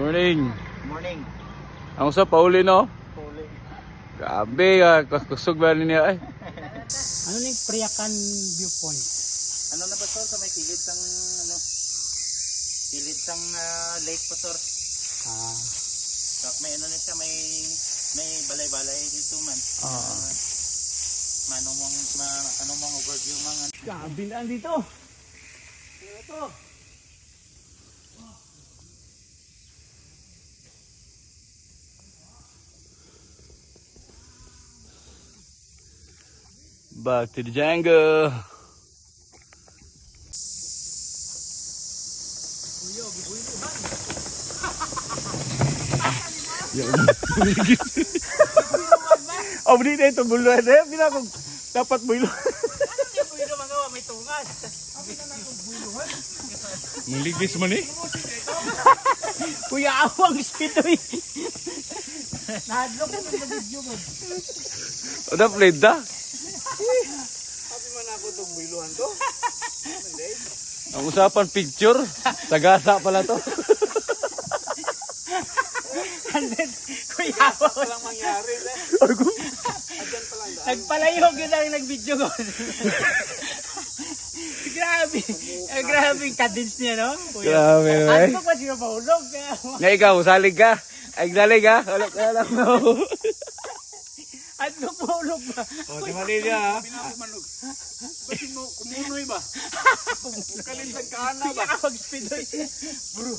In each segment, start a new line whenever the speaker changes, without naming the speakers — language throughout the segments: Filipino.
Morning.
Morning.
Ang sa pauli no?
Puli.
Grabe kusog ba niya ay.
Ano ning Priacan viewpoint?
Ano na ba sir sa may kilid sang ano? Kilid sang lake pa sir. May ano na siya, may balay-balay dito man. Ano mong overview mga
Kabilaan dito.
ito.
Back to the jungle.
Oh, hindi na ito bulo na. Binakong dapat bulo.
Pwede magawa may tungas.
Maligis man eh.
Kuya awang speed oy. Nahadlok ko sa video mo.
Oda play da.
Sabi man ako tong builuhan to.
Ang usapan picture, sagasa pala to.
Kuya awang walang mangyari. Nagpalayog yun ang nag-video ko. Grabe. Grabe yung cadence niya, no?
Grabe eh.
Ano pa siya mahulog?
Nga ikaw, salig ka. Ay dalig ha. Wala ka lang no.
Ano mahulog ba?
O, di Manila ha.
Ba't mo kumunoy ba? Kalinsag ka na ba?
Nakapag-speed oy. Bro.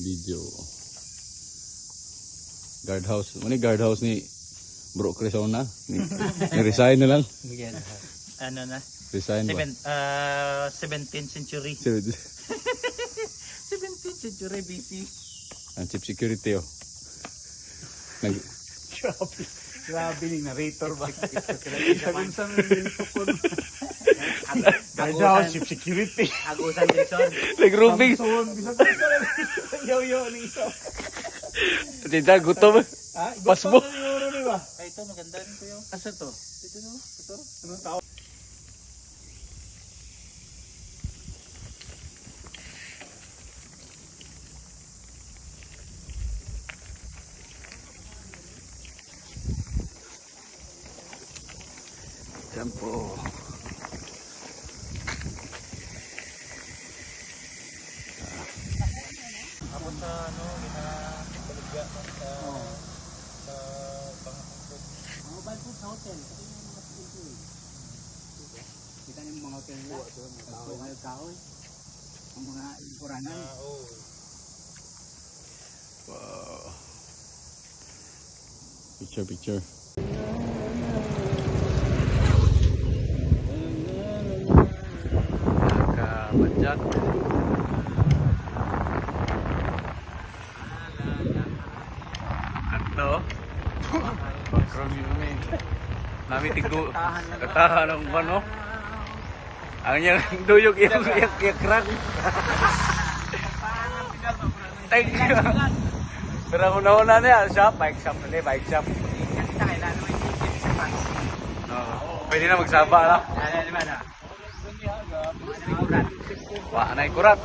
Video. Guardhouse. Ano yung guardhouse ni Bro Crisona? Ni-resign na lang.
Ano na?
Resign ba?
17th century. 17th century BC.
Ang chief security oh.
Grabe yung narrator ba?
Sabi sa mga tukon.
Guardhouse, ship security.
Agusan din sir.
Nag-roofing.
Yo-yo ni isa.
Tita, gutom. Pasbo.
Ay ito maganda rin ko yung. Asa to? Ito no? Ito?
Anong tao?
Tempo.
Ako sa ano, ginapaligya sa
Mobile food sa hotel. Kita niyo mga hotel nila. Kahoy-kahoy. Ang mga lingkuranan.
Wow. Picture. Nakabadyak. Ito. Background yun namin. Namin tigdo. Katahan ng ano. Ang niyang duyog yak-yak-yak-rak. Thank you. Pero una-una niya, bike shop na niya, bike shop. Pwede na magsaba na. Wala na ikurat.